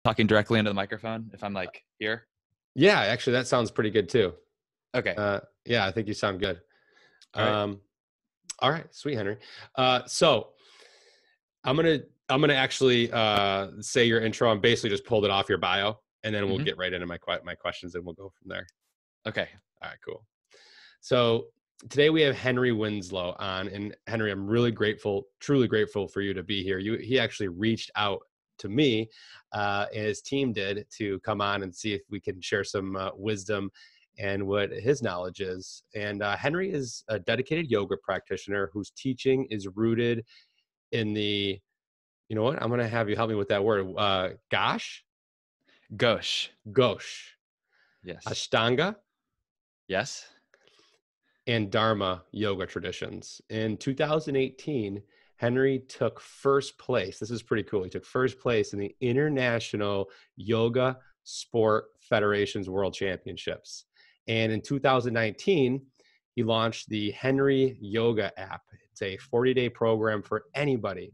talking directly into the microphone if I'm like here? Yeah, actually, that sounds pretty good too. Okay. Yeah, I think you sound good. All right. All right, sweet Henry. So I'm gonna actually say your intro. I'm basically just pulled it off your bio, and then we'll get right into my questions, and we'll go from there. Okay. All right, cool. So today we have Henry Winslow on, and Henry, I'm really grateful, truly grateful for you to be here. He actually reached out to me, and his team did, to come on and see if we can share some wisdom and what his knowledge is. And Henry is a dedicated yoga practitioner whose teaching is rooted in the, you know what, I'm going to have you help me with that word. Gauche. Yes. Ashtanga, Yes. and Dharma yoga traditions. In 2018, Henry took first place. This is pretty cool. He took first place in the International Yoga Sport Federation's World Championships. And in 2019, he launched the Henry Yoga app. It's a 40-day program for anybody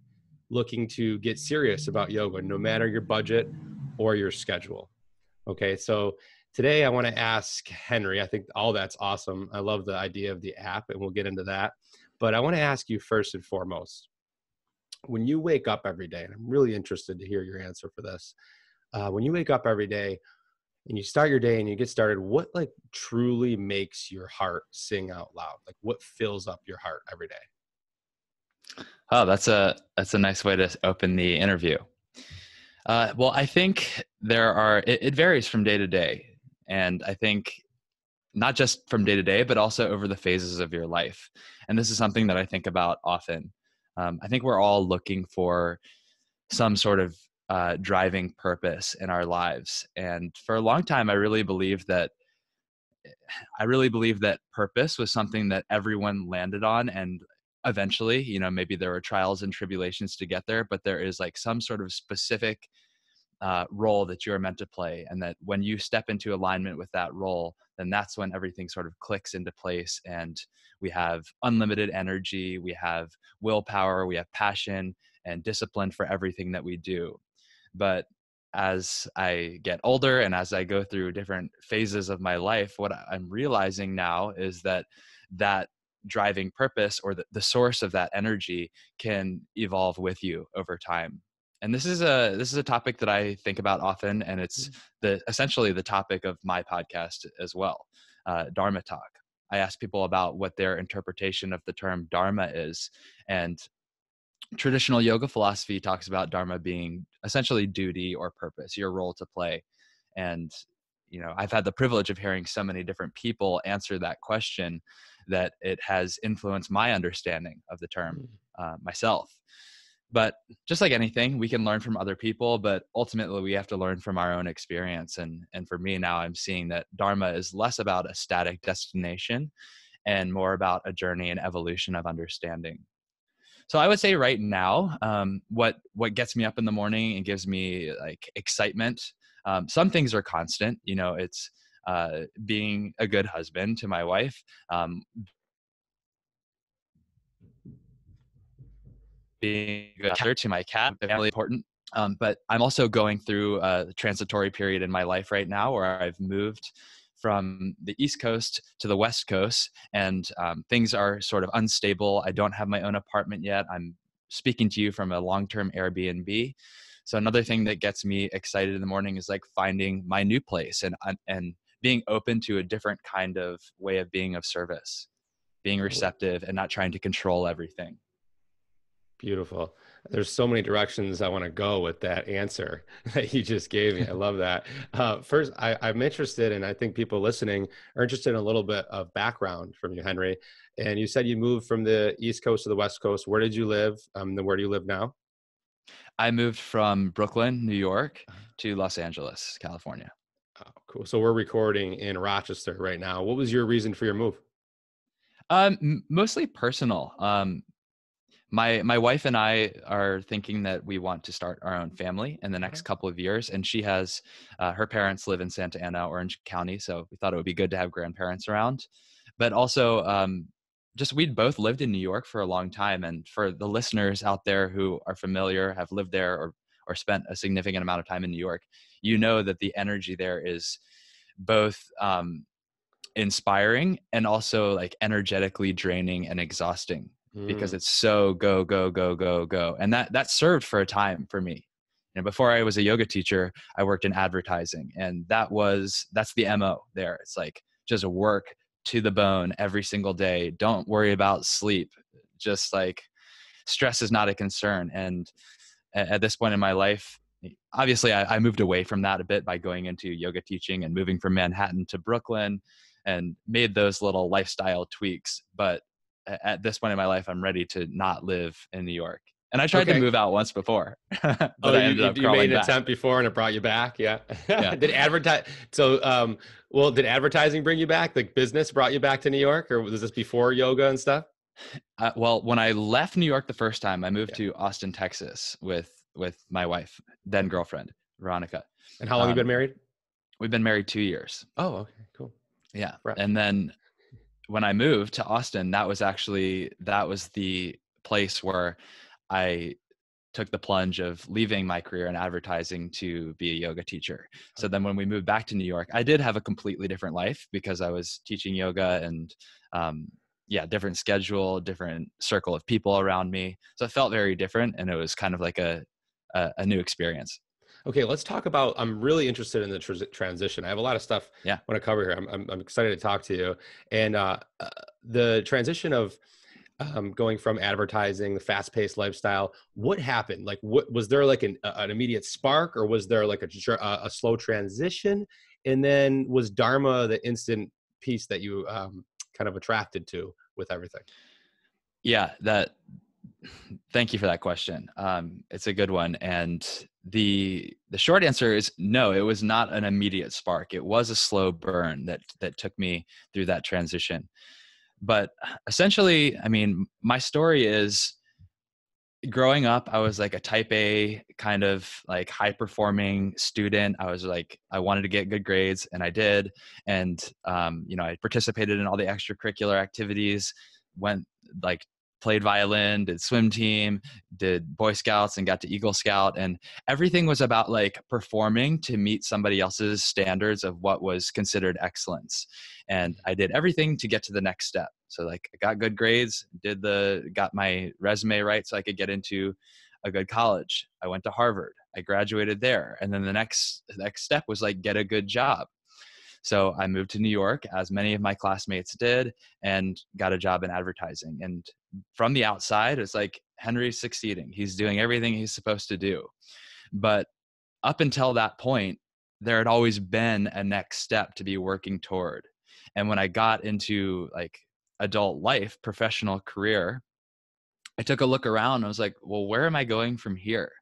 looking to get serious about yoga, no matter your budget or your schedule. Okay, so today I want to ask Henry, I think all that's awesome. I love the idea of the app, and we'll get into that. But I want to ask you first and foremost, when you wake up every day, and I'm really interested to hear your answer for this. When you wake up every day and you start your day and you get started, what like truly makes your heart sing out loud? Like what fills up your heart every day? Oh, that's a nice way to open the interview. Well, I think it varies from day to day. And I think not just from day to day, but also over the phases of your life. And this is something that I think about often. I think we're all looking for some sort of driving purpose in our lives. And for a long time, I really believed that purpose was something that everyone landed on. And eventually, maybe there were trials and tribulations to get there, but there is like some sort of specific role that you're meant to play. And that when you step into alignment with that role, then that's when everything sort of clicks into place. And we have unlimited energy, we have willpower, we have passion and discipline for everything that we do. But as I get older and as I go through different phases of my life, what I'm realizing now is that driving purpose or the source of that energy can evolve with you over time. And this is a topic that I think about often, and it's essentially the topic of my podcast as well, Dharma Talk. I ask people about what their interpretation of the term Dharma is, and traditional yoga philosophy talks about Dharma being essentially duty or purpose, your role to play. And I've had the privilege of hearing so many different people answer that question that it has influenced my understanding of the term myself. But just like anything, we can learn from other people, but ultimately we have to learn from our own experience. And for me now, I'm seeing that Dharma is less about a static destination and more about a journey and evolution of understanding. So I would say right now, what gets me up in the morning and gives me like excitement. Some things are constant, it's being a good husband to my wife, being a good father to my cat, really important. But I'm also going through a transitory period in my life right now where I've moved from the East Coast to the West Coast, and things are sort of unstable. I don't have my own apartment yet. I'm speaking to you from a long-term Airbnb. So another thing that gets me excited in the morning is like finding my new place and being open to a different kind of way of being of service, being receptive and not trying to control everything. Beautiful. There's so many directions I want to go with that answer that you just gave me. I love that. First, I'm interested, and I think people listening are interested in a little bit of background from you, Henry. And you said you moved from the East Coast to the West Coast. Where did you live? Then where do you live now? I moved from Brooklyn, New York to Los Angeles, California. Oh, cool. So we're recording in Rochester right now. What was your reason for your move? Mostly personal. My wife and I are thinking that we want to start our own family in the next couple of years. And she has, her parents live in Santa Ana, Orange County. So we thought it would be good to have grandparents around. But also, just we'd both lived in New York for a long time. And for the listeners out there who are familiar, have lived there or or spent a significant amount of time in New York, you know that the energy there is both inspiring and also like energetically draining and exhausting, because Mm. it's so go, go, go, go, go. And that served for a time for me. Before I was a yoga teacher, I worked in advertising, and that's the MO there. It's like just work to the bone every single day. Don't worry about sleep. Just like stress is not a concern. And at this point in my life, obviously I moved away from that a bit by going into yoga teaching and moving from Manhattan to Brooklyn and made those little lifestyle tweaks. But at this point in my life, I'm ready to not live in New York. And I tried to Okay. move out once before, but Oh, I ended up you made crawling an back. attempt before and it brought you back. Yeah. Yeah. Did advertising bring you back? Like business brought you back to New York, or was this before yoga and stuff? Well, when I left New York the first time, I moved Yeah. to Austin, Texas with my wife, then Okay. girlfriend, Veronica. And how long you been married? We've been married 2 years. Oh, okay, cool. Yeah. Right. And then when I moved to Austin, that was the place where I took the plunge of leaving my career in advertising to be a yoga teacher. So then when we moved back to New York, I did have a completely different life because I was teaching yoga and different schedule, different circle of people around me. So it felt very different, and it was kind of like a new experience. Okay, let's talk about. I'm really interested in the transition. I have a lot of stuff Yeah. I want to cover here. I'm excited to talk to you. And the transition of going from advertising, the fast-paced lifestyle. What happened? Like, what was there like an immediate spark, or was there like a slow transition? And then was Dharma the instant piece that you kind of attracted to with everything? Yeah, thank you for that question. It's a good one. And the short answer is no, it was not an immediate spark. It was a slow burn that took me through that transition. But essentially, I mean, my story is growing up, I was like a type A kind of like high performing student. I was like, I wanted to get good grades, and I did. And, I participated in all the extracurricular activities, went like played violin, did swim team, did Boy Scouts, and got to Eagle Scout. And everything was about like performing to meet somebody else's standards of what was considered excellence. And I did everything to get to the next step. So like I got good grades, got my resume right so I could get into a good college. I went to Harvard. I graduated there. And then the next step was like get a good job. So I moved to New York, as many of my classmates did, and got a job in advertising. And from the outside, it's like Henry's succeeding. He's doing everything he's supposed to do. But up until that point, there had always been a next step to be working toward. And when I got into like adult life, professional career, I took a look around and I was like, well, where am I going from here?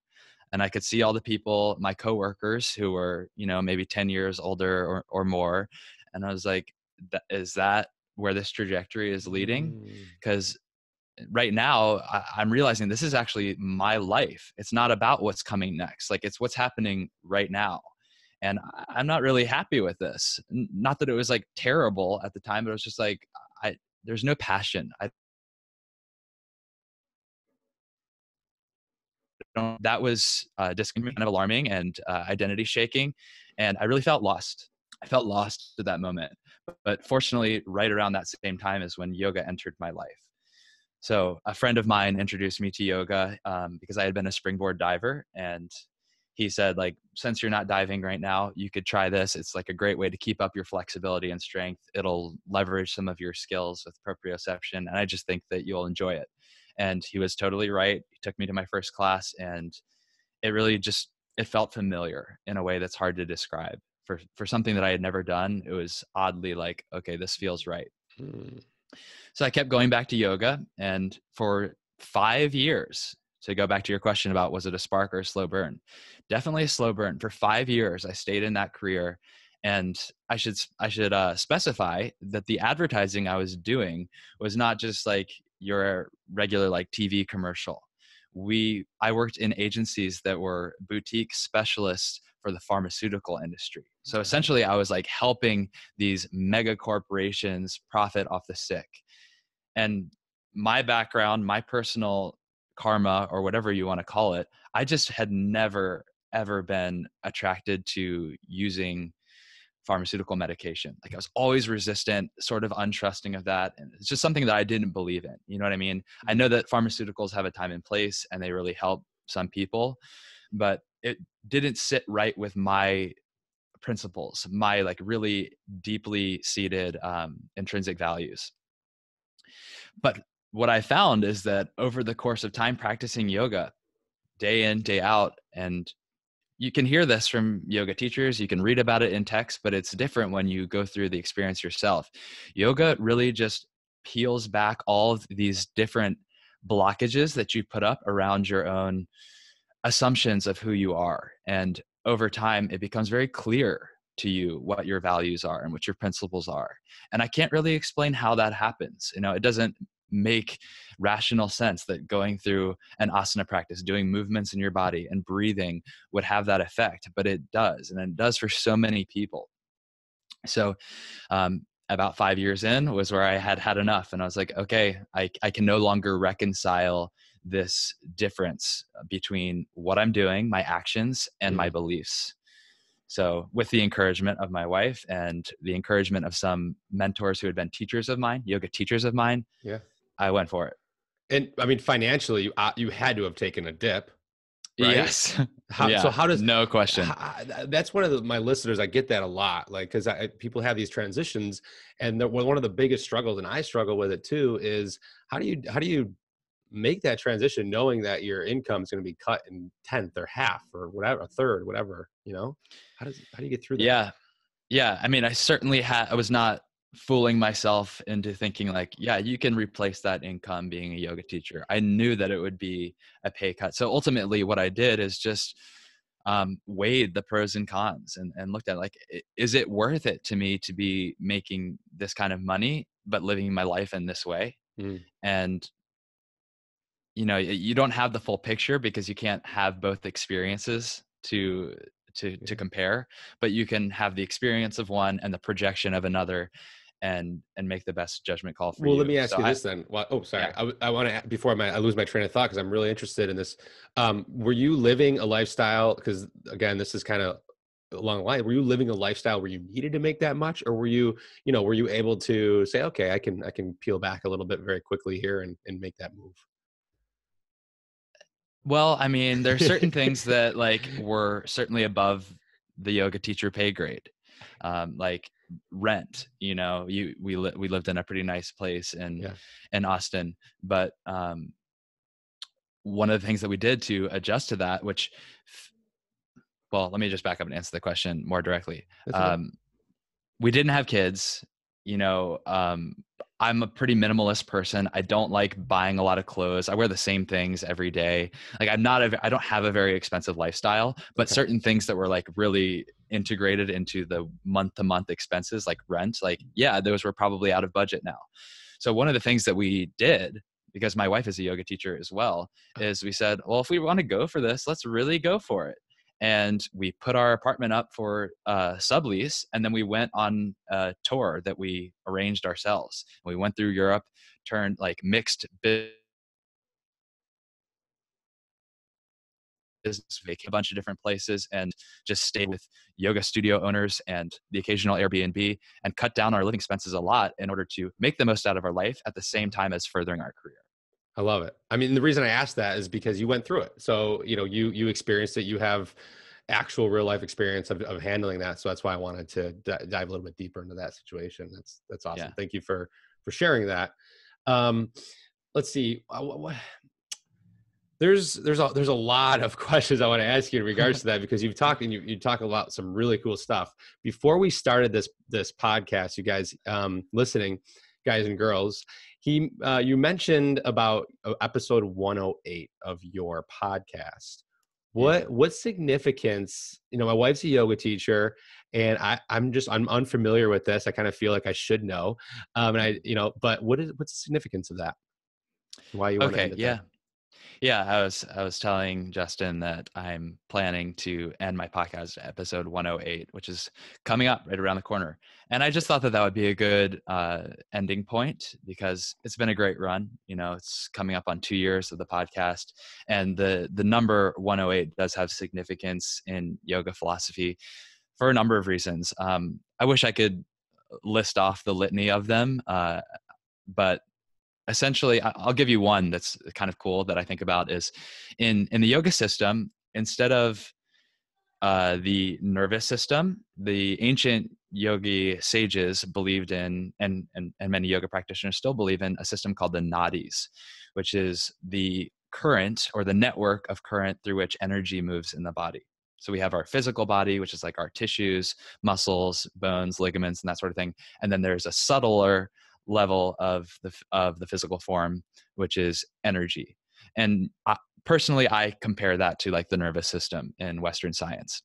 And I could see all the people, my coworkers who were, maybe 10 years older or more. And I was like, is that where this trajectory is leading? Mm. Because right now I'm realizing this is actually my life. It's not about what's coming next. Like it's what's happening right now. And I'm not really happy with this. Not that it was like terrible at the time, but it was just like, there's no passion. That was kind of alarming and identity shaking. And I really felt lost. I felt lost at that moment. But fortunately, right around that same time is when yoga entered my life. So a friend of mine introduced me to yoga because I had been a springboard diver. And he said, like, since you're not diving right now, you could try this. It's like a great way to keep up your flexibility and strength. It'll leverage some of your skills with proprioception. And I just think that you'll enjoy it. And he was totally right. He took me to my first class, and it really it felt familiar in a way that's hard to describe. For something that I had never done, it was oddly like, okay, this feels right. Mm. So I kept going back to yoga, and for 5 years, to go back to your question about was it a spark or a slow burn, definitely a slow burn. For 5 years, I stayed in that career. And I should specify that the advertising I was doing was not just like your regular like TV commercial. I worked in agencies that were boutique specialists for the pharmaceutical industry. So essentially I was like helping these mega corporations profit off the sick. And my background, my personal karma or whatever you want to call it, I just had never, ever been attracted to using pharmaceutical medication. Like I was always resistant, sort of untrusting of that. And it's just something that I didn't believe in. You know what I mean? I know that pharmaceuticals have a time and place and they really help some people, but it didn't sit right with my principles, my like really deeply seated intrinsic values. But what I found is that over the course of time practicing yoga, day in, day out, and you can hear this from yoga teachers, you can read about it in text, but it's different when you go through the experience yourself. Yoga really just peels back all of these different blockages that you put up around your own assumptions of who you are. And over time, it becomes very clear to you what your values are and what your principles are. And I can't really explain how that happens. You know, it doesn't make rational sense that going through an asana practice, doing movements in your body and breathing would have that effect, but it does. And it does for so many people. So about 5 years in was where I had enough. And I was like, okay, I can no longer reconcile this difference between what I'm doing, my actions, and my beliefs. So with the encouragement of my wife and the encouragement of some mentors who had been teachers of mine, yoga teachers of mine, Yeah. I went for it. And I mean, financially, you had to have taken a dip, right? Yes. So how does, no question. that's one of my listeners. I get that a lot, like, cause people have these transitions, and one of the biggest struggles, and I struggle with it too, is how do you make that transition knowing that your income is going to be cut in 10th or half or whatever, a third, whatever, you know, how do you get through that? Yeah. Yeah. I mean, I was not fooling myself into thinking like, yeah, you can replace that income being a yoga teacher. I knew that it would be a pay cut. So ultimately what I did is just weighed the pros and cons and looked at like, is it worth it to me to be making this kind of money, but living my life in this way? And you know, you don't have the full picture because you can't have both experiences to compare, but you can have the experience of one and the projection of another and make the best judgment call for Well, let you. me ask So you this then. Well, oh, sorry. yeah. I want to, before I lose my train of thought, because I'm really interested in this. Were you living a lifestyle? Because again, this is kind of along the line. Were you living a lifestyle where you needed to make that much, or were you able to say, okay, I can peel back a little bit very quickly here and make that move? Well, I mean, there's certain things that like were certainly above the yoga teacher pay grade. Like rent, you know, we lived in a pretty nice place Yeah. in Austin, but one of the things that we did to adjust to that, well, let me just back up and answer the question more directly. That's okay. We didn't have kids, you know. I'm a pretty minimalist person. I don't like buying a lot of clothes. I wear the same things every day. Like I don't have a very expensive lifestyle, but Okay. certain things that were like really integrated into the month to month expenses, like rent, like, yeah, those were probably out of budget now. So one of the things that we did, because my wife is a yoga teacher as well, is we said, well, if we want to go for this, let's really go for it. And we put our apartment up for sublease, and then we went on a tour that we arranged ourselves. We went through Europe, turned like mixed business, a bunch of different places, and just stayed with yoga studio owners and the occasional Airbnb, and cut down our living expenses a lot in order to make the most out of our life at the same time as furthering our career. I love it. I mean, the reason I asked that is because you went through it. So, you experienced it. You have actual real life experience of handling that. So that's why I wanted to dive a little bit deeper into that situation. That's awesome. Yeah. Thank you for sharing that. Um, let's see. There's a lot of questions I want to ask you in regards to that, because you've talked and you talk about some really cool stuff. Before we started this podcast, you guys listening, guys and girls, you mentioned about episode 108 of your podcast. What significance, my wife's a yoga teacher, and I'm unfamiliar with this. I kind of feel like I should know. But what's the significance of that? Why you want to Okay. end it Yeah. there? Yeah, I was telling Justin that I'm planning to end my podcast at episode 108, which is coming up right around the corner. And I just thought that that would be a good ending point because it's been a great run. You know, it's coming up on 2 years of the podcast, and the number 108 does have significance in yoga philosophy for a number of reasons. I wish I could list off the litany of them, but essentially I'll give you one that's kind of cool that I think about is in the yoga system, instead of the nervous system, the ancient yogi sages believed in, and many yoga practitioners still believe in, a system called the nadis, which is the current or the network of current through which energy moves in the body. So we have our physical body, which is like our tissues, muscles, bones, ligaments, and that sort of thing. And then there's a subtler level of the physical form, which is energy. And personally, I compare that to like the nervous system in Western science.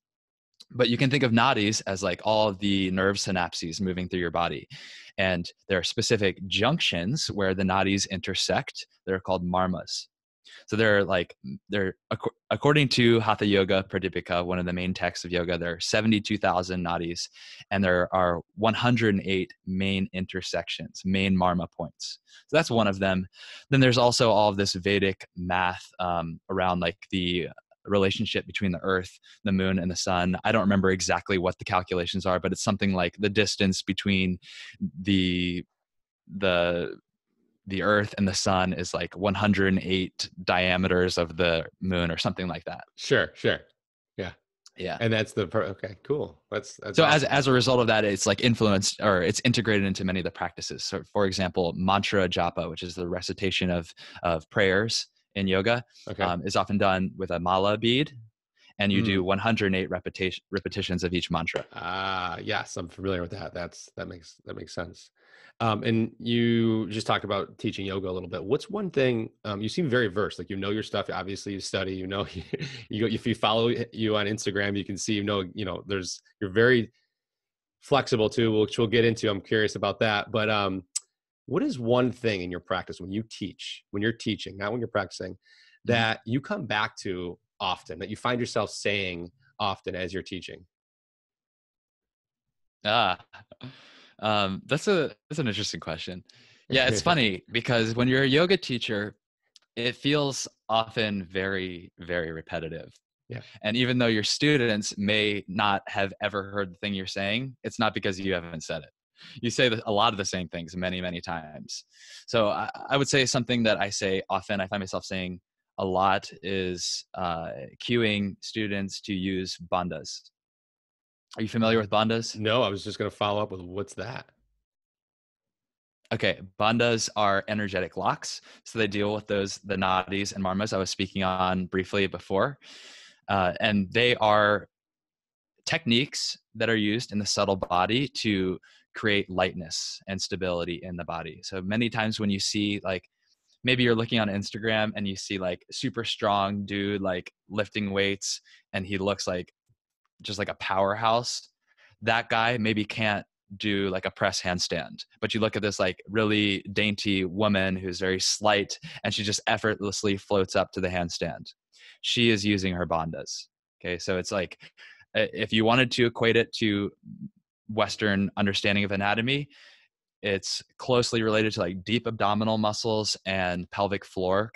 But you can think of nadis as like all of the nerve synapses moving through your body. And there are specific junctions where the nadis intersect. They're called marmas. So according to Hatha Yoga Pradipika, one of the main texts of yoga, there are 72,000 nadis, and there are 108 main intersections, main marma points. So that's one of them. Then there's also all of this Vedic math around like the relationship between the earth, the moon, and the sun. I don't remember exactly what the calculations are, but it's something like the distance between the the the earth and the sun is like 108 diameters of the moon or something like that. Sure, sure. Yeah. Yeah. And that's okay, cool. That's So as awesome. as a result of that, it's like influenced, or it's integrated into many of the practices. So for example, mantra japa, which is the recitation of prayers in yoga, Okay. is often done with a mala bead, and you do Mm. 108 repetitions of each mantra. Yes, I'm familiar with that. That makes sense. And you just talked about teaching yoga a little bit. What's one thing, you seem very versed, like you know your stuff. Obviously, you study. You know, if you follow you on Instagram, you can see you're very flexible too, which we'll get into. I'm curious about that. But what is one thing in your practice when you're teaching, not when you're practicing, Mhm. that you come back to often, that you find yourself saying often as you're teaching? Ah, that's an interesting question. Yeah, it's funny because when you're a yoga teacher, it feels often very, very repetitive. Yeah. And even though your students may not have ever heard the thing you're saying, it's not because you haven't said it. You say a lot of the same things many, many times. So I would say something that I say often, I find myself saying a lot, is cueing students to use bandhas. Are you familiar with bandhas? No, I was just going to follow up with what's that? Okay, bandhas are energetic locks. So they deal with the nadis and marmas I was speaking on briefly before. And they are techniques that are used in the subtle body to create lightness and stability in the body. So many times when you see, like, maybe you're looking on Instagram and you see like super strong dude like lifting weights and he looks like just like a powerhouse, that guy maybe can't do like a press handstand. But you look at this like really dainty woman who's very slight and she just effortlessly floats up to the handstand. She is using her bandhas. Okay, so it's like, if you wanted to equate it to Western understanding of anatomy, it's closely related to like deep abdominal muscles and pelvic floor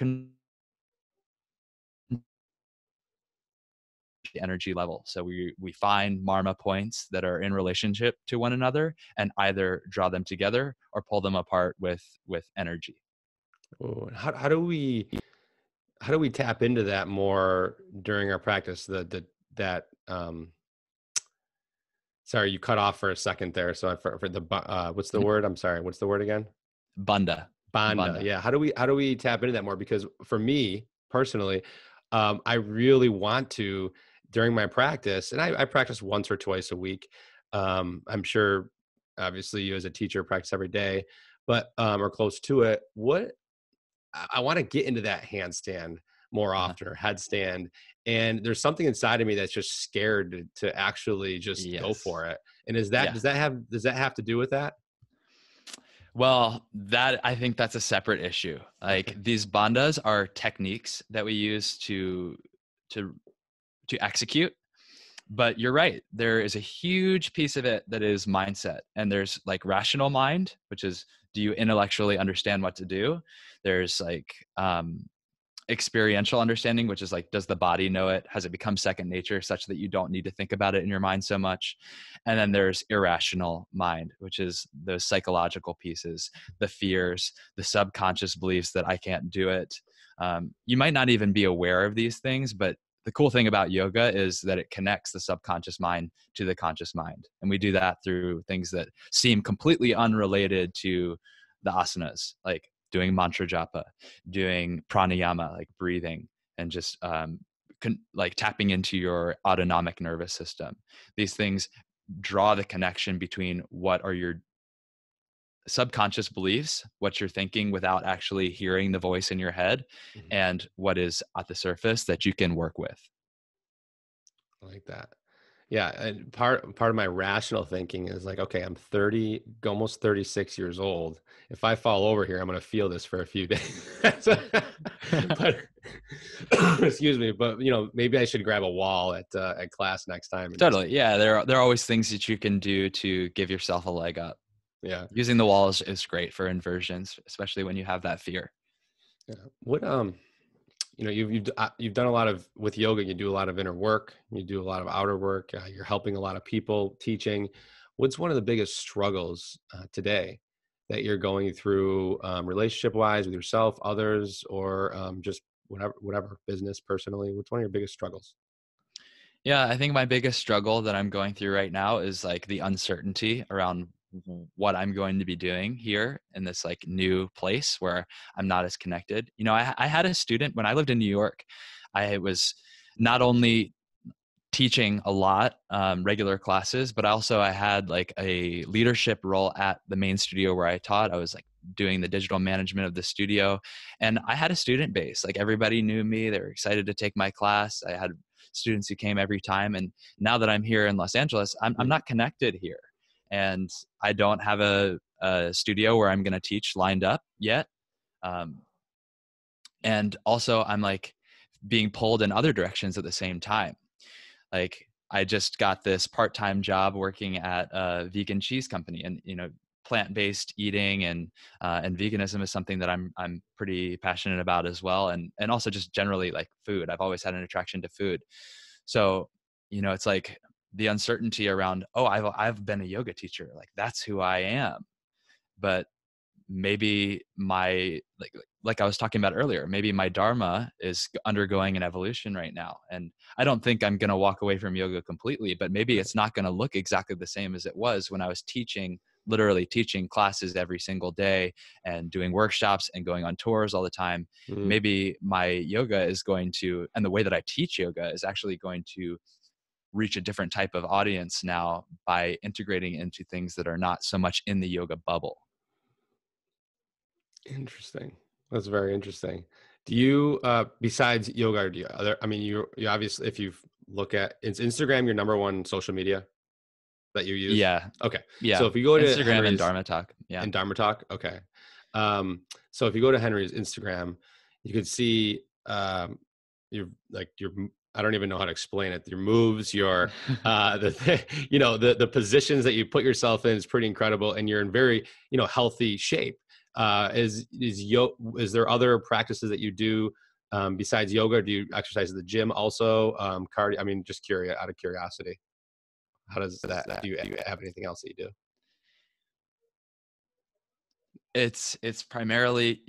energy level. So we find marma points that are in relationship to one another and either draw them together or pull them apart with energy. Oh, and how do we tap into that more during our practice? That sorry, you cut off for a second there. So for what's the Mhm. word? I'm sorry. What's the word again? Bandha. Banda. Bandha. Yeah. How do we tap into that more? Because for me personally, I really want to during my practice, and I practice once or twice a week. I'm sure, obviously, you as a teacher practice every day, but or close to it. I want to get into that handstand more Uh-huh. often, or headstand, and there's something inside of me that's just scared to actually just go Yes. for it. And is that Yeah. does that have to do with that? Well, that I think that's a separate issue. Like Okay. these bandhas are techniques that we use to to execute. But you're right. There is a huge piece of it that is mindset. And there's like rational mind, which is, do you intellectually understand what to do? There's like experiential understanding, which is like, does the body know it? Has it become second nature such that you don't need to think about it in your mind so much? And then there's irrational mind, which is those psychological pieces, the fears, the subconscious beliefs that I can't do it. You might not even be aware of these things, but the cool thing about yoga is that it connects the subconscious mind to the conscious mind. And we do that through things that seem completely unrelated to the asanas, like doing mantra japa, doing pranayama, like breathing, and just like tapping into your autonomic nervous system. These things draw the connection between what are your subconscious beliefs, what you're thinking without actually hearing the voice in your head, Mhm. and what is at the surface that you can work with. I like that. Yeah, and part of my rational thinking is like, okay, I'm 30, almost 36 years old. If I fall over here, I'm going to feel this for a few days. But excuse me, but maybe I should grab a wall at class next time and just Totally. Yeah. There are always things that you can do to give yourself a leg up. yeah. Using the walls is great for inversions, especially when you have that fear. Yeah. What you've done a lot of with yoga. You do a lot of inner work. You do a lot of outer work. You're helping a lot of people, teaching. What's one of the biggest struggles today that you're going through, relationship wise, with yourself, others, or just whatever, business, personally? What's one of your biggest struggles? Yeah, I think my biggest struggle that I'm going through right now is like the uncertainty around what I'm going to be doing here in this like new place where I'm not as connected. I had a student when I lived in New York. I was not only teaching a lot, regular classes, but also I had like a leadership role at the main studio where I taught. I was like doing the digital management of the studio, and I had a student base. Like everybody knew me. They were excited to take my class. I had students who came every time. And now that I'm here in Los Angeles, I'm Mm. not connected here. And I don't have a studio where I'm going to teach lined up yet. Um, and also I'm like being pulled in other directions at the same time. Like I just got this part-time job working at a vegan cheese company, and plant-based eating and veganism is something that I'm pretty passionate about as well, and also just generally like food. I've always had an attraction to food. So it's like the uncertainty around, oh, I've been a yoga teacher, like that's who I am. But maybe my like I was talking about earlier, maybe my dharma is undergoing an evolution right now, and I don't think I'm going to walk away from yoga completely, but maybe it's not going to look exactly the same as it was when I was literally teaching classes every single day and doing workshops and going on tours all the time. Mm. Maybe my yoga is going to, and the way that I teach yoga is actually going to reach a different type of audience now by integrating into things that are not so much in the yoga bubble. Interesting. That's very interesting. Do you, besides yoga, do you other? I mean, you obviously, if you look at, is Instagram your number one social media that you use? Yeah. Okay, so Yeah. if you go to Instagram and Henry's Dharma Talk. Yeah. and Dharma Talk, okay, so if you go to Henry's Instagram, you could see your I don't even know how to explain it. Your moves, your the positions that you put yourself in is pretty incredible, and you're in very healthy shape. Is there other practices that you do besides yoga? Do you exercise at the gym also? Cardio. I mean, just curious, out of curiosity, how does that? Do you have anything else that you do? It's primarily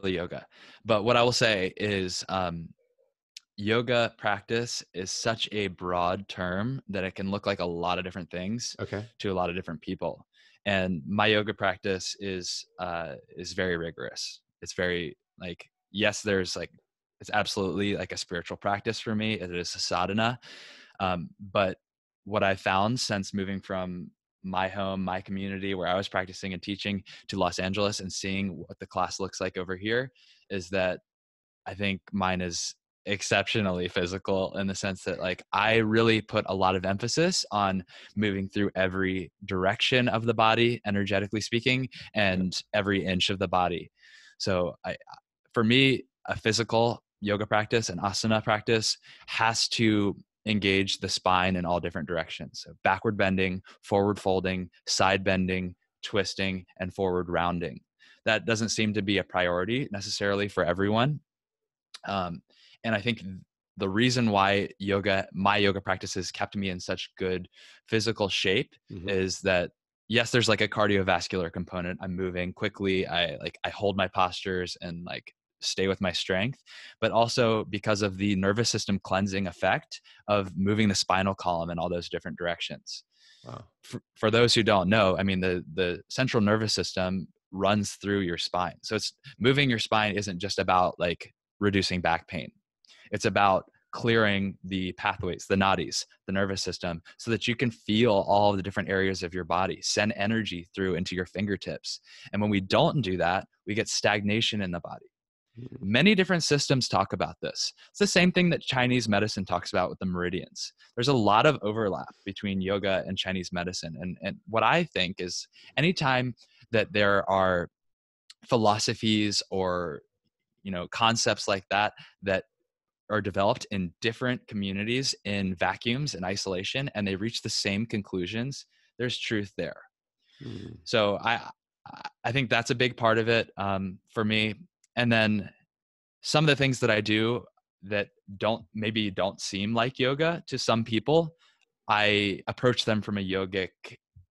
yoga. But what I will say is yoga practice is such a broad term that it can look like a lot of different things Okay. to a lot of different people. And my yoga practice is very rigorous. It's very like, yes, there's like, it's absolutely like a spiritual practice for me. It is a sadhana. But what I found since moving from my home, my community where I was practicing and teaching to Los Angeles and seeing what the class looks like over here is that I think mine is exceptionally physical in the sense that like I really put a lot of emphasis on moving through every direction of the body, energetically speaking, and every inch of the body. So for me, a physical yoga practice, an asana practice, has to engage the spine in all different directions. So backward bending, forward folding, side bending, twisting, and forward rounding. That doesn't seem to be a priority necessarily for everyone. And I think the reason why my yoga practices kept me in such good physical shape is that, yes, there's like a cardiovascular component. I'm moving quickly. I hold my postures and like stay with my strength, but also because of the nervous system cleansing effect of moving the spinal column in all those different directions. Wow. For those who don't know, I mean, the central nervous system runs through your spine. So it's moving your spine isn't just about like reducing back pain. It's about clearing the pathways, the nadis, the nervous system, so that you can feel all of the different areas of your body, send energy through into your fingertips. And when we don't do that, we get stagnation in the body. Many different systems talk about this. It's the same thing that Chinese medicine talks about with the meridians. There's a lot of overlap between yoga and Chinese medicine. And what I think is anytime that there are philosophies or concepts like that are developed in different communities in vacuums and isolation, and they reach the same conclusions, there's truth there. So I think that's a big part of it for me. And then some of the things that I do that don't seem like yoga to some people, I approach them from a yogic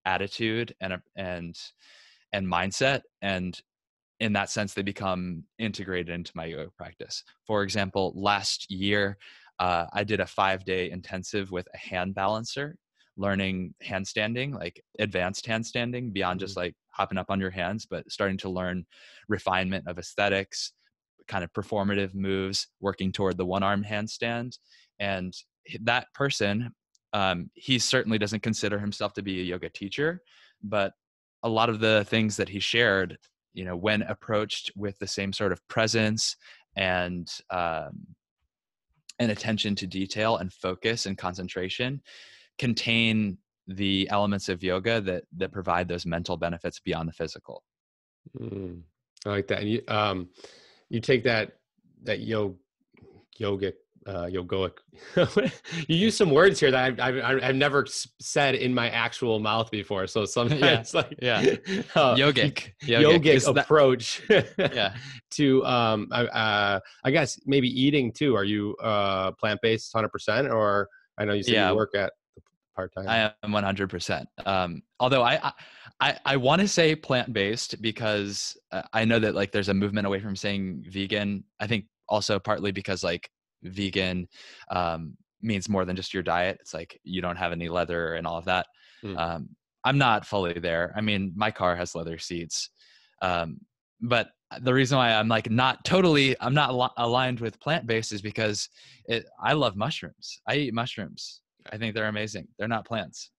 attitude and mindset, and in that sense, they become integrated into my yoga practice. For example, last year, I did a 5-day intensive with a hand balancer, learning handstanding, like advanced handstanding, beyond just like hopping up on your hands, but starting to learn refinement of aesthetics, kind of performative moves, working toward the one-arm handstand. And that person, he certainly doesn't consider himself to be a yoga teacher, but a lot of the things that he shared, when approached with the same sort of presence and attention to detail and focus and concentration, contain the elements of yoga that provide those mental benefits beyond the physical. I like that. And you take that yogic, yogoic. You use some words here that I've never said in my actual mouth before. So sometimes yogic approach to I guess maybe eating too. Are you plant-based 100%, or I know you said you work at part-time? I am 100%. Although I want to say plant-based because I know that like there's a movement away from saying vegan. I think also partly because like vegan means more than just your diet. It's like you don't have any leather and all of that. I'm not fully there. I mean, my car has leather seats. But the reason why I'm like I'm not aligned with plant-based is because I love mushrooms. I eat mushrooms. I think they're amazing. They're not plants,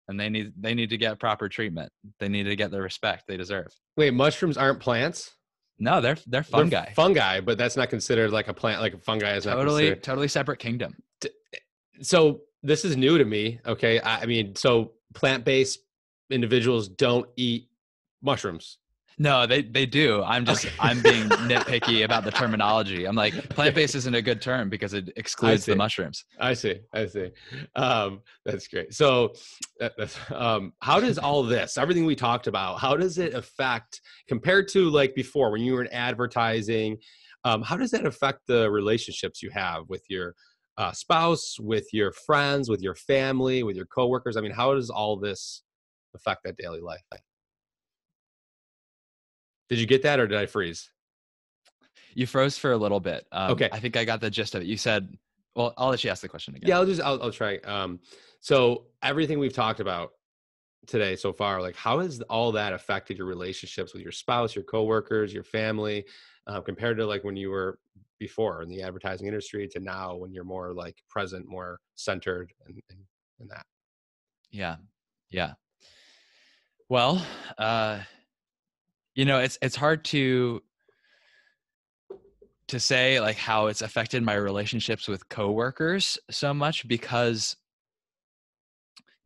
and they need to get proper treatment. They need to get the respect they deserve. Wait, mushrooms aren't plants? No, they're fungi. They're fungi, but that's not considered like a plant. Like a fungi is not considered. Totally separate kingdom. So this is new to me. Okay, I mean, so plant-based individuals don't eat mushrooms. No, they do. I'm being nitpicky about the terminology. I'm like, plant-based isn't a good term because it excludes the mushrooms. I see. That's great. So how does all this, everything we talked about, how does it affect compared to like before when you were in advertising? How does that affect the relationships you have with your spouse, with your friends, with your family, with your coworkers? I mean, how does all this affect that daily life? Did you get that, or did I freeze? You froze for a little bit. Okay. I think I got the gist of it. You said, well, I'll let you ask the question again. Yeah, I'll try. So everything we've talked about today so far, like how has all that affected your relationships with your spouse, your coworkers, your family, compared to like when you were before in the advertising industry to now when you're more like present, more centered and that? Yeah. Well, it's hard to to say like how it's affected my relationships with coworkers so much, because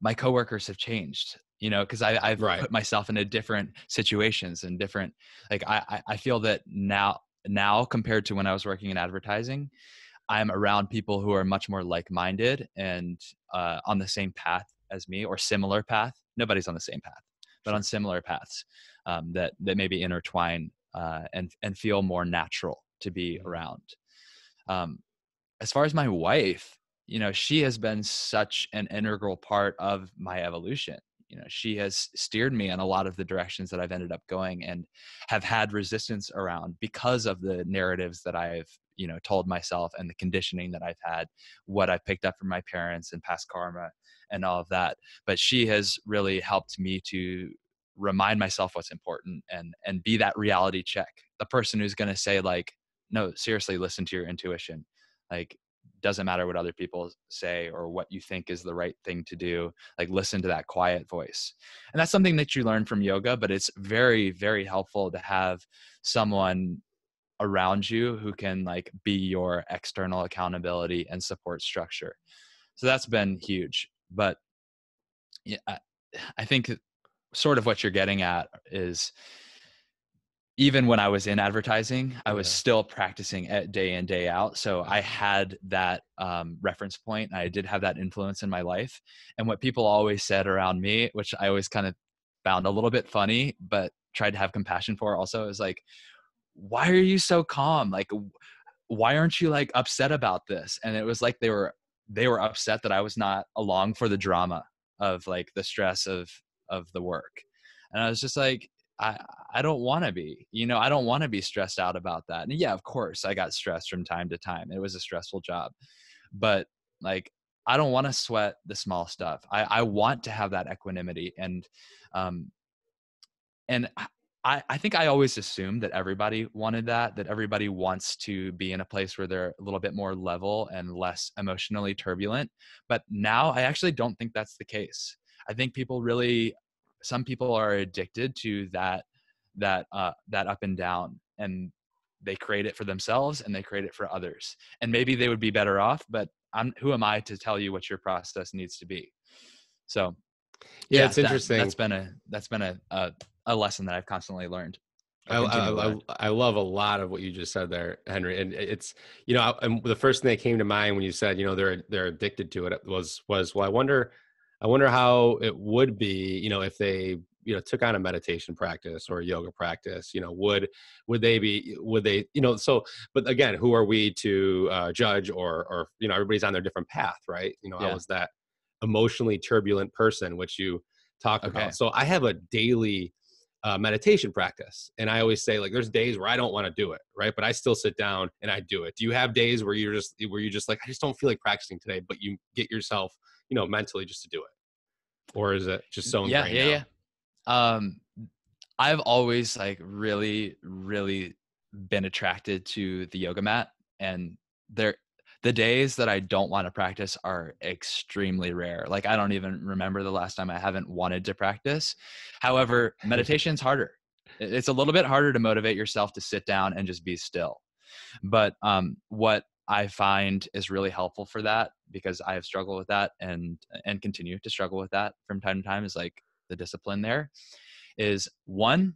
my coworkers have changed, you know, because I've Right. put myself into different situations and different, like I feel that now compared to when I was working in advertising, I'm around people who are much more like-minded and on the same path as me, or similar path. Nobody's on the same path, but on Sure. similar paths, that maybe intertwine and feel more natural to be Mhm. around. Um, as far as my wife, you know, she has been such an integral part of my evolution. You know, she has steered me in a lot of the directions that I've ended up going, and have had resistance around because of the narratives that I've, you know, told myself, and the conditioning that I've had, what I picked up from my parents and past karma and all of that. But she has really helped me to remind myself what's important, and be that reality check. The person who's going to say like, no, seriously, listen to your intuition. Like, doesn't matter what other people say or what you think is the right thing to do. Like, listen to that quiet voice. And that's something that you learn from yoga, but it's very, very helpful to have someone around you who can like be your external accountability and support structure. So that's been huge. But yeah, I think sort of what you're getting at is, even when I was in advertising, I was Yeah. still practicing day in, day out. So I had that reference point. I did have that influence in my life. And what people always said around me, which I always kind of found a little bit funny, but tried to have compassion for also, is like, why are you so calm? Like, why aren't you like upset about this? And it was like they were upset that I was not along for the drama of like the stress of the work. And I was just like, I I don't want to be, you know, I don't want to be stressed out about that. And yeah, of course I got stressed from time to time. It was a stressful job, but like, I don't want to sweat the small stuff. I want to have that equanimity. Um, and I think I always assumed that everybody wanted that everybody wants to be in a place where they're a little bit more level and less emotionally turbulent. But now I actually don't think that's the case. I think some people are addicted to that up and down, and they create it for themselves and they create it for others. And maybe they would be better off, but who am I to tell you what your process needs to be? So Yeah, yeah, it's that interesting. that's been a lesson that I've constantly learned or I, I continue to I learn. I love a lot of what you just said there, Henry. And it's, you know, and the first thing that came to mind when you said, you know, they're addicted to it was, well, I wonder how it would be, you know, if they, you know, took on a meditation practice or a yoga practice, you know, would they, you know, so, but again, who are we to judge, or, you know, everybody's on their different path, right? You know, I Yeah. was that emotionally turbulent person, which you talked about. Okay. So I have a daily meditation practice. And I always say, like, there's days where I don't want to do it, right? But I still sit down and I do it. Do you have days where you just like, I just don't feel like practicing today, but you get yourself, you know, mentally just to do it? Or is it just so Yeah, ingrained yeah, now? yeah. Um, I've always like really, really been attracted to the yoga mat, and there the days that I don't want to practice are extremely rare. Like, I don't even remember the last time I haven't wanted to practice. However, meditation's harder. It's a little bit harder to motivate yourself to sit down and just be still. But what I find is really helpful for that, because I have struggled with that and continue to struggle with that from time to time, is like the discipline there is one,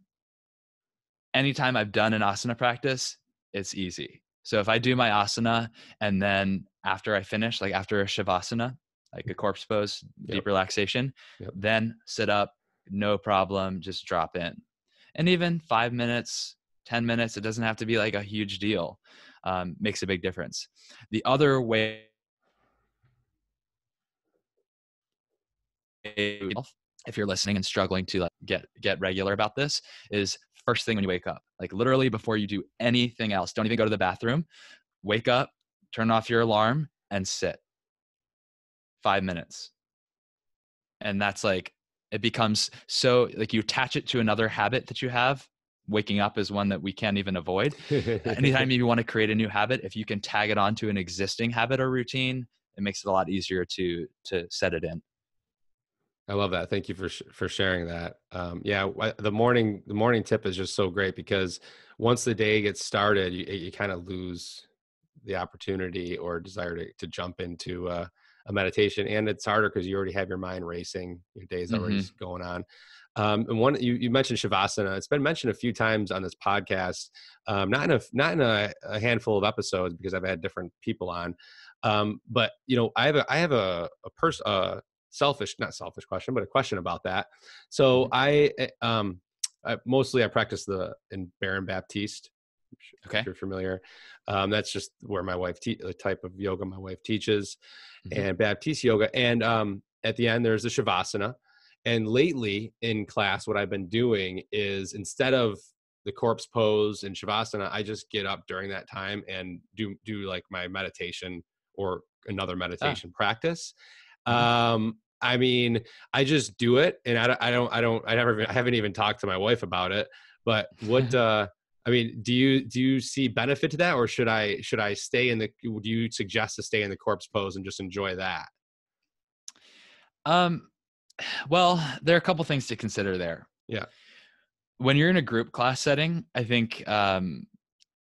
anytime I've done an asana practice, it's easy. So if I do my asana and then after I finish, like after a shavasana, like a corpse pose, Yep. deep relaxation, Yep. then sit up, no problem, just drop in. And even 5 minutes, 10 minutes, it doesn't have to be like a huge deal, makes a big difference. The other way, if you're listening and struggling to like get regular about this, is first thing when you wake up, like literally before you do anything else, don't even go to the bathroom, wake up, turn off your alarm and sit 5 minutes. And that's like, it becomes so like you attach it to another habit that you have. Waking up is one that we can't even avoid. Anytime you want to create a new habit, if you can tag it onto an existing habit or routine, it makes it a lot easier to set it in. I love that. Thank you for sharing that. Yeah, the morning tip is just so great because once the day gets started, you kind of lose the opportunity or desire to jump into a meditation, and it's harder because you already have your mind racing. Your day's already Hmm. going on. And one you mentioned Shavasana. It's been mentioned a few times on this podcast, not in a handful of episodes because I've had different people on. But I have a person selfish, not selfish question, but a question about that. So Hmm. I practice in Baron Baptiste, if Okay. you're familiar. That's just where the type of yoga my wife teaches, Hmm. and Baptiste yoga. And at the end, there's the Shavasana. And lately in class, what I've been doing is instead of the corpse pose and Shavasana, I just get up during that time and do like my meditation or another Ah. meditation practice. Hmm. I mean, I just do it, and I haven't even talked to my wife about it. But I mean, do you see benefit to that, or should I stay in the? Do you suggest to stay in the corpse pose and just enjoy that? um, well, there are a couple things to consider there. Yeah. When you're in a group class setting, I think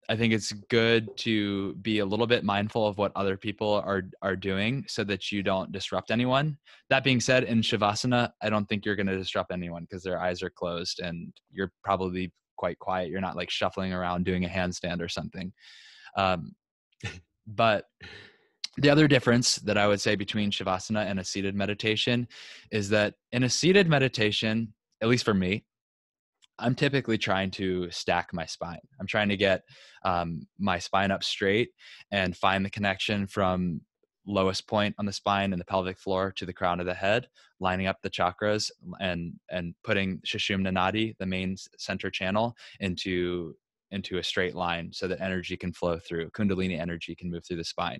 it's good to be a little bit mindful of what other people are doing so that you don't disrupt anyone. That being said, in Shavasana, I don't think you're going to disrupt anyone because their eyes are closed and you're probably quite quiet. You're not like shuffling around doing a handstand or something. Um, but the other difference that I would say between Shavasana and a seated meditation is that in a seated meditation, at least for me, I'm typically trying to stack my spine. I'm trying to get my spine up straight and find the connection from lowest point on the spine and the pelvic floor to the crown of the head, lining up the chakras and putting Sushumna Nadi, the main center channel, into a straight line so that energy can flow through. Kundalini energy can move through the spine.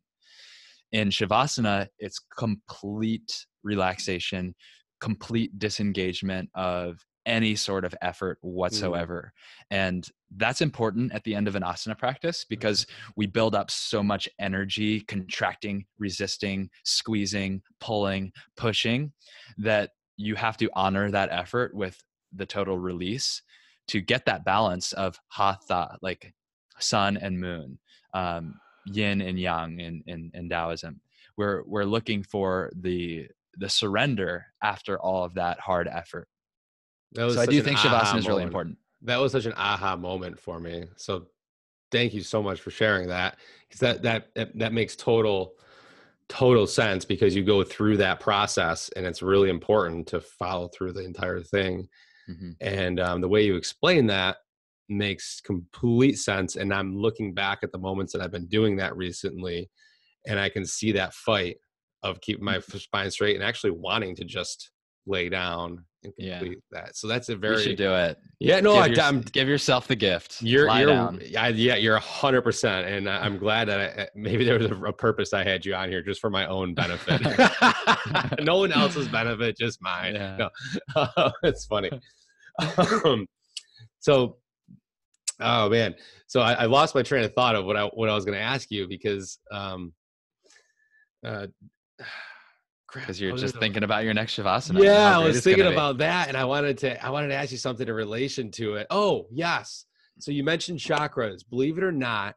In Shavasana, it's complete relaxation, complete disengagement of any sort of effort Mm. whatsoever. And that's important at the end of an asana practice because Uh, we build up so much energy, contracting, resisting, squeezing, pulling, pushing, that you have to honor that effort with the total release to get that balance of hatha, like sun and moon. Yin and yang in Taoism. We're looking for the surrender after all of that hard effort. That So was I such do an think aha Shavasana is really moment. important. That was such an aha moment for me. So thank you so much for sharing that, because that makes total sense, because you go through that process and it's really important to follow through the entire thing. Hmm. And the way you explain that makes complete sense. And I'm looking back at the moments that I've been doing that recently, and I can see that fight of keeping my spine straight and actually wanting to just lay down and Yeah, complete that. So that's a we should very, do it. yeah, no, I'm Give yourself the gift. Lie you're down. yeah, you're 100%, and I'm glad that maybe there was a purpose I had you on here just for my own benefit, no one else's benefit, just mine. Yeah. No, it's funny. Um, so, oh man, so I lost my train of thought of what I was going to ask you, because uh, crap. Because you're just thinking about your next Shavasana and how Yeah, I great was it's going thinking to be. about that, and I wanted to ask you something in relation to it. Oh, yes. So you mentioned chakras. Believe it or not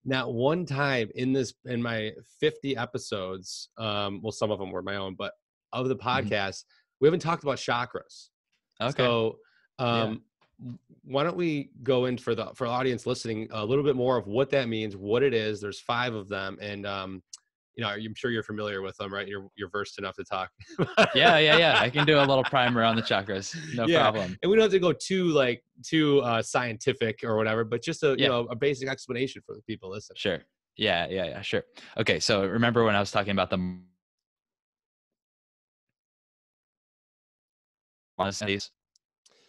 one time in my 50 episodes, well, some of them were my own, but of the Hmm. podcast, we haven't talked about chakras. Okay. So, Yeah. um, why don't we go in for the audience listening a little bit more of what that means, what it is. There's 5 of them, and I'm sure you're familiar with them, right? You're versed enough to talk. Yeah. Yeah. Yeah. I can do a little primer on the chakras. No Yeah, problem. and we don't have to go too scientific or whatever, but just a Yeah. a basic explanation for the people listening. Sure. Yeah. Yeah. Yeah. Sure. Okay. So remember when I was talking about the modalities?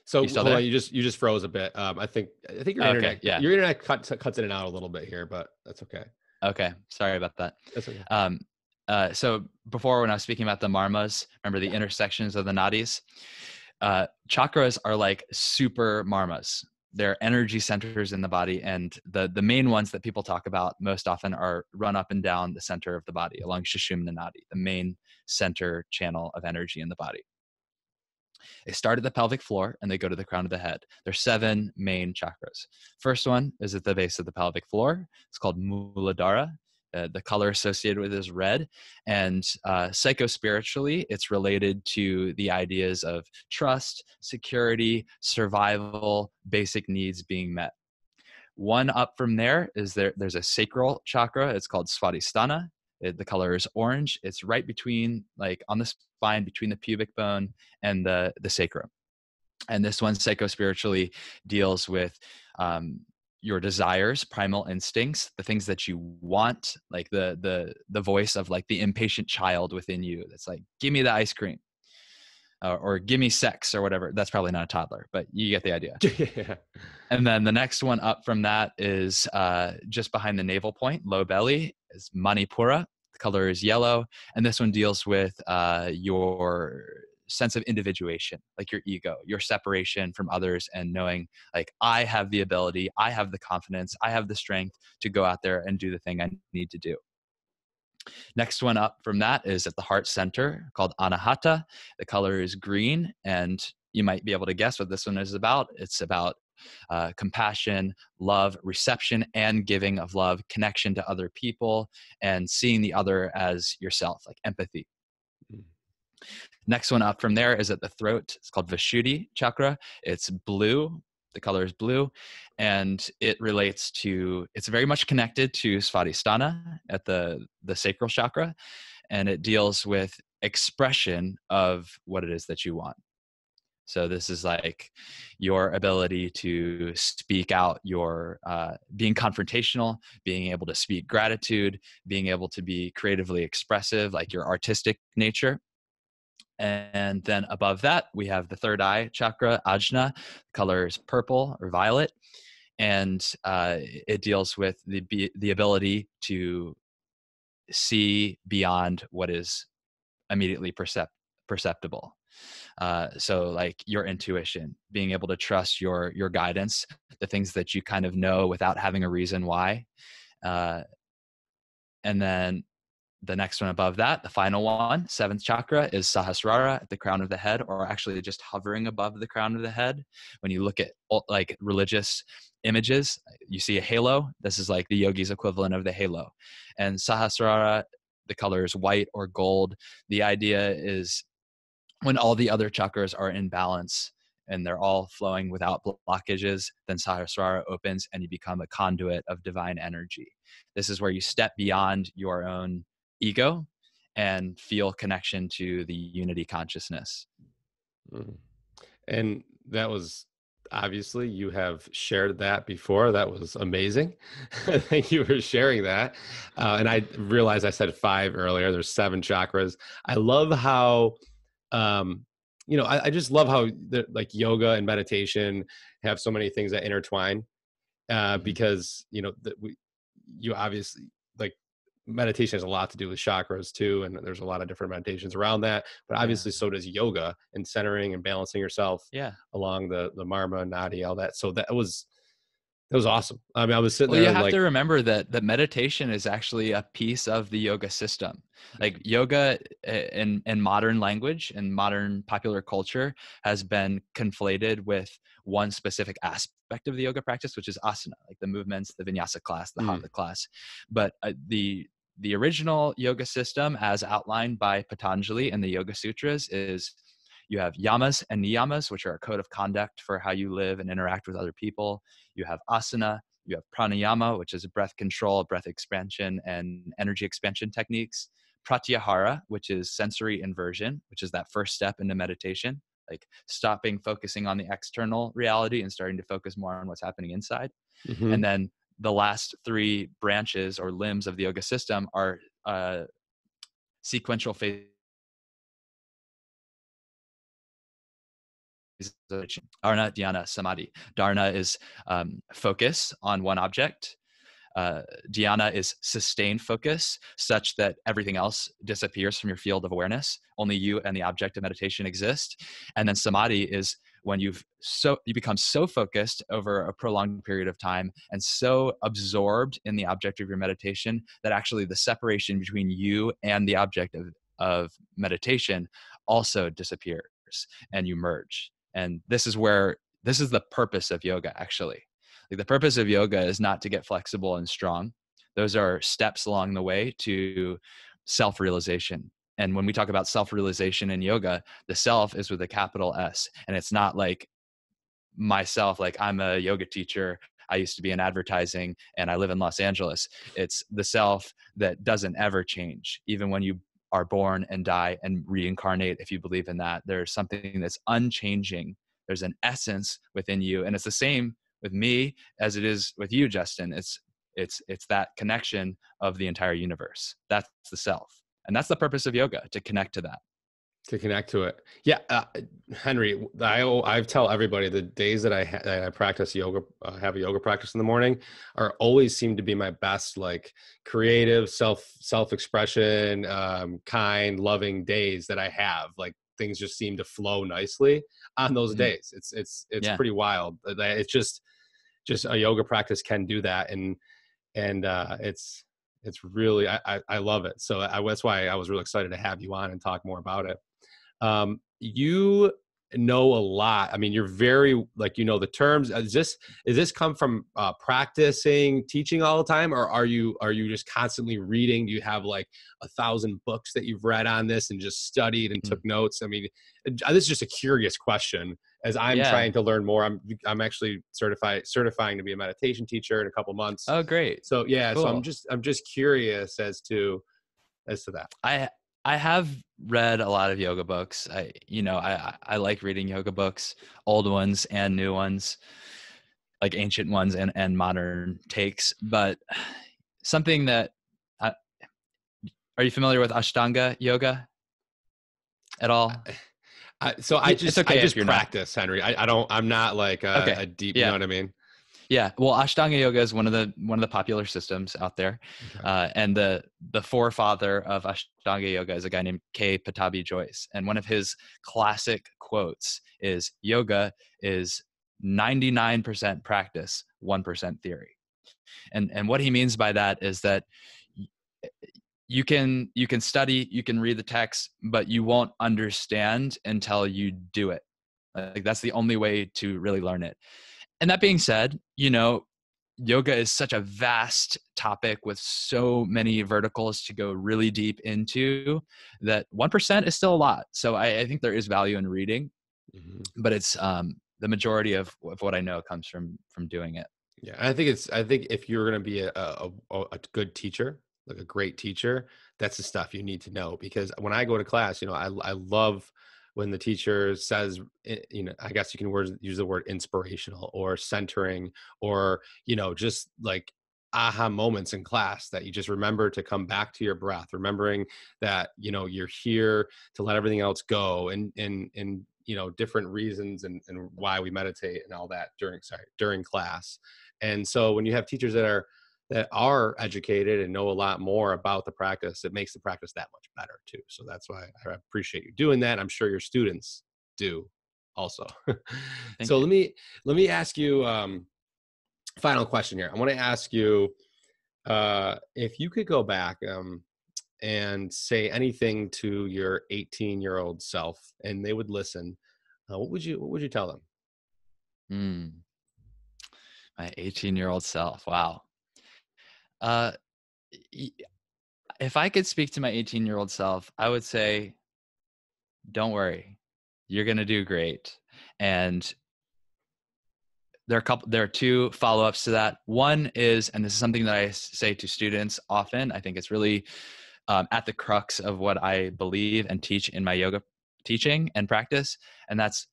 So You still hold on, there? you just froze a bit. I think your Okay. internet Yeah. your internet cuts in and out a little bit here, but that's okay. Okay. Sorry about that. That's okay. Um, so before, when I was speaking about the marmas, remember the intersections of the nadis? Chakras are like super marmas. They're energy centers in the body, and the main ones that people talk about most often are run up and down the center of the body along Sushumna Nadi, the main center channel of energy in the body. They start at the pelvic floor and they go to the crown of the head. There's 7 main chakras. First one is at the base of the pelvic floor. It's called Muladhara. The color associated with it is red. And psychospiritually, it's related to the ideas of trust, security, survival, basic needs being met. One up from there is there's a sacral chakra. It's called Svadhisthana. The color is orange. It's right between, like on the spine, between the pubic bone and the sacrum. And this one psychospiritually deals with your desires, primal instincts, the things that you want, like the voice of like the impatient child within you that's like, give me the ice cream, or give me sex or whatever. That's probably not a toddler, but you get the idea. Yeah. And then the next one up from that is just behind the navel point, low belly, is Manipura. The color is yellow. And this one deals with your sense of individuation, like your ego, your separation from others, and knowing like, I have the ability, I have the confidence, I have the strength to go out there and do the thing I need to do. Next one up from that is at the heart center, called Anahata. The color is green, and you might be able to guess what this one is about. It's about compassion, love, reception and giving of love, connection to other people, and seeing the other as yourself, like empathy. Next one up from there is at the throat. It's called Vishuddhi chakra. It's blue. The color is blue, and it relates to, it's very much connected to Svadhisthana at the sacral chakra, and it deals with expression of what it is that you want. So this is like your ability to speak out your, being confrontational, being able to speak gratitude, being able to be creatively expressive, like your artistic nature. And then above that, we have the third eye chakra, Ajna. Color is purple or violet. And it deals with the ability to see beyond what is immediately perceptible. So like your intuition, being able to trust your guidance, the things that you kind of know without having a reason why. And then the next one above that, the final one, 7th chakra, is Sahasrara at the crown of the head, or actually just hovering above the crown of the head. When you look at like religious images, you see a halo. This is like the yogi's equivalent of the halo. And Sahasrara, the color is white or gold. The idea is when all the other chakras are in balance and they're all flowing without blockages, then Sahasrara opens and you become a conduit of divine energy. This is where you step beyond your own ego and feel connection to the unity consciousness. And that was, obviously you have shared that before. That was amazing. Thank you for sharing that. And I realized I said 5 earlier. There's 7 chakras. I love how, I just love how like yoga and meditation have so many things that intertwine, because, you obviously, like, meditation has a lot to do with chakras too, and there's a lot of different meditations around that, but obviously so does yoga and centering and balancing yourself along the marma, nadi, all that. So that was awesome. I mean, I was sitting there, you have like, to remember that meditation is actually a piece of the yoga system. Like yoga in modern language and modern popular culture has been conflated with one specific aspect of the yoga practice, which is asana, like the movements, the vinyasa class, the hatha class. But the original yoga system, as outlined by Patanjali in the Yoga Sutras, is you have yamas and niyamas, which are a code of conduct for how you live and interact with other people. You have asana, you have pranayama, which is breath control, breath expansion, and energy expansion techniques. Pratyahara, which is sensory inversion, which is that first step into meditation, like stopping focusing on the external reality and starting to focus more on what's happening inside. And then the last 3 branches or limbs of the yoga system are sequential phases. Dharna, dhyana, samadhi. Dharna is focus on one object. Dhyana is sustained focus, such that everything else disappears from your field of awareness. Only you and the object of meditation exist. And then samadhi is when you become so focused over a prolonged period of time and so absorbed in the object of your meditation that actually the separation between you and the object of meditation also disappears. universe, and you merge. And this is the purpose of yoga, actually. Like, the purpose of yoga is not to get flexible and strong. Those are steps along the way to self-realization. And when we talk about self-realization in yoga, the self is with a capital S. And it's not like myself, like I'm a yoga teacher, I used to be in advertising, and I live in Los Angeles. It's the self that doesn't ever change. Even when you are born and die and reincarnate, if you believe in that, there's something that's unchanging. There's an essence within you. And it's the same with me as it is with you, Justin. It's that connection of the entire universe. That's the self. And that's the purpose of yoga, to connect to that. To connect to it. Yeah. Henry, I tell everybody the days that I practice yoga, have a yoga practice in the morning, are always seem to be my best, like creative self-expression, kind, loving days that I have. Like, things just seem to flow nicely on those days. It's Yeah. pretty wild. It's just a yoga practice can do that. And it's really, I love it. So that's why I was really excited to have you on and talk more about it. You know a lot. I mean, you're very, like, you know, the terms. Is this come from practicing, teaching all the time, or are you just constantly reading? Do you have like 1,000 books that you've read on this and just studied and took notes? I mean, this is just a curious question. As I'm trying to learn more, I'm actually certifying to be a meditation teacher in a couple months. Oh, great. So yeah, Cool. so I'm just curious as to that. I have read a lot of yoga books. I like reading yoga books, old ones and new ones, like ancient ones and modern takes. But something that, are you familiar with Ashtanga yoga at all? So It's I okay if just you're not. practice, Henry. I'm not like Okay. a deep, you know Yeah. what I mean? Yeah. Well, Ashtanga yoga is one of the popular systems out there. Okay. And the forefather of Ashtanga yoga is a guy named K. Patabi Joyce. And one of his classic quotes is, yoga is 99% practice, 1% theory. And what he means by that is that you can study, you can read the text, but you won't understand until you do it. Like, that's the only way to really learn it. And that being said, yoga is such a vast topic with so many verticals to go really deep into, that 1% is still a lot. So I think there is value in reading, but it's the majority of what I know comes from doing it. Yeah, I think if you're going to be a good teacher, like a great teacher, that's the stuff you need to know. Because when I go to class, I love when the teacher says, I guess you can use the word inspirational or centering, or, just like aha moments in class that you just remember to come back to your breath, remembering that, you're here to let everything else go, and different reasons and why we meditate and all that during class. And so when you have teachers that are educated and know a lot more about the practice, it makes the practice that much better too. So that's why I appreciate you doing that. I'm sure your students do also. Thank So you. let me ask you final question here. I want to ask you if you could go back and say anything to your 18-year-old self and they would listen, what would you tell them? My 18-year-old self. Wow. Uh, if I could speak to my 18-year-old self, I would say, don't worry, you're going to do great. And there are two follow-ups to that. One is, and this is something that I say to students often, I think it's really at the crux of what I believe and teach in my yoga teaching and practice. And that's,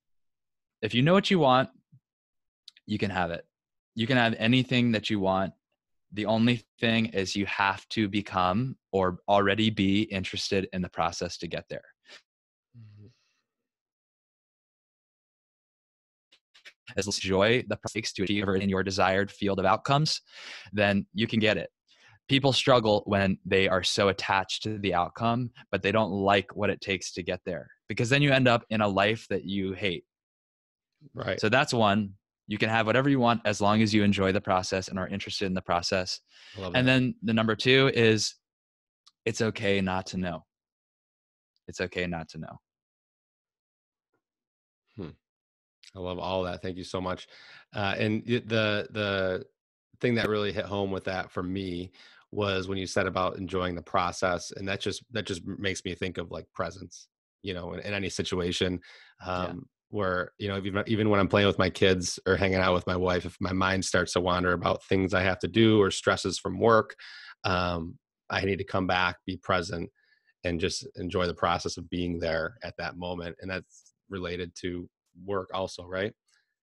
if you know what you want, you can have it. You can have anything that you want. The only thing is you have to become or already be interested in the process to get there. As joy the takes to achieve in your desired field of outcomes, then you can get it. People struggle when they are so attached to the outcome, but they don't like what it takes to get there, because then you end up in a life that you hate. Right. So that's one. You can have whatever you want as long as you enjoy the process and are interested in the process. I love And that. then the number two is, it's okay not to know. It's okay not to know. I love all of that. Thank you so much. And the thing that really hit home with that for me was when you said about enjoying the process, and that just makes me think of like presence, in any situation, Yeah. where even when I'm playing with my kids or hanging out with my wife, if my mind starts to wander about things I have to do or stresses from work, um, I need to come back, be present, and just enjoy the process of being there at that moment. And that's related to work also, right?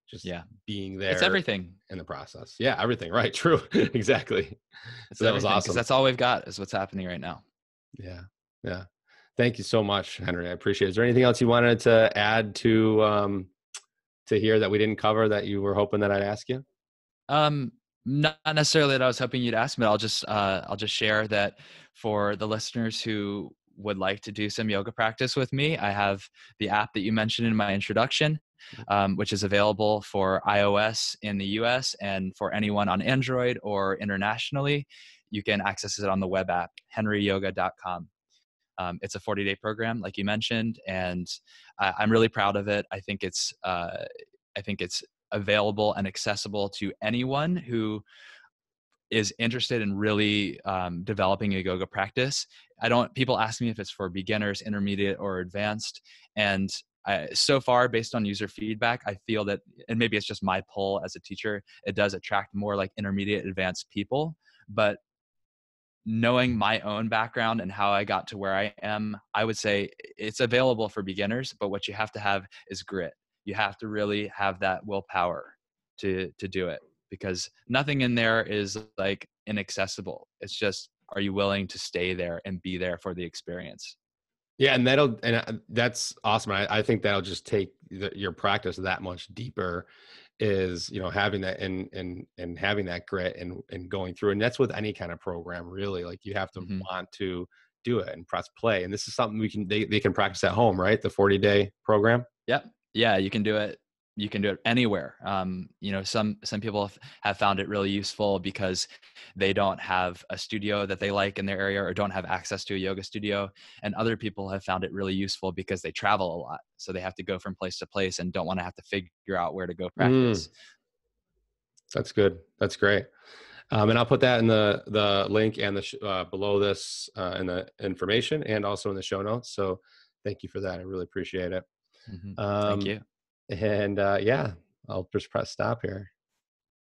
Just Yeah. being It's there everything. in the process. Yeah, everything, right? True. Exactly. It's So that was everything because awesome. that's all we've got is what's happening right now. Yeah. Yeah. Thank you so much, Henry. I appreciate it. Is there anything else you wanted to add to here that we didn't cover that you were hoping that I'd ask you? Not necessarily that I was hoping you'd ask, but I'll just share that for the listeners who would like to do some yoga practice with me, I have the app that you mentioned in my introduction, which is available for iOS in the US and for anyone on Android or internationally. You can access it on the web app, henryyoga.com. It's a 40-day program, like you mentioned, and I'm really proud of it. I think it's available and accessible to anyone who is interested in really developing a yoga practice. People ask me if it's for beginners, intermediate, or advanced. And so far, based on user feedback, I feel that, and maybe it's just my pull as a teacher, it does attract more like intermediate, advanced people. But knowing my own background and how I got to where I am, I would say it's available for beginners, but what you have to have is grit. You have to really have that willpower to do it, because nothing in there is like inaccessible. It's just, are you willing to stay there and be there for the experience? Yeah, that's awesome. I think that'll just take your practice that much deeper. Is having that and having that grit and going through, and that's with any kind of program, really. Like you have to Hmm. want to do it and press play. And this is something they can practice at home, right? The 40-day program. Yep. Yeah, you can do it. You can do it anywhere. Some people have found it really useful because they don't have a studio that they like in their area or don't have access to a yoga studio. And other people have found it really useful because they travel a lot, so they have to go from place to place and don't want to have to figure out where to go Mm, practice. that's good. That's great. And I'll put that in the link and below this in the information and also in the show notes. So thank you for that. I really appreciate it. Hmm. Thank Um, you. and yeah, I'll just press stop here.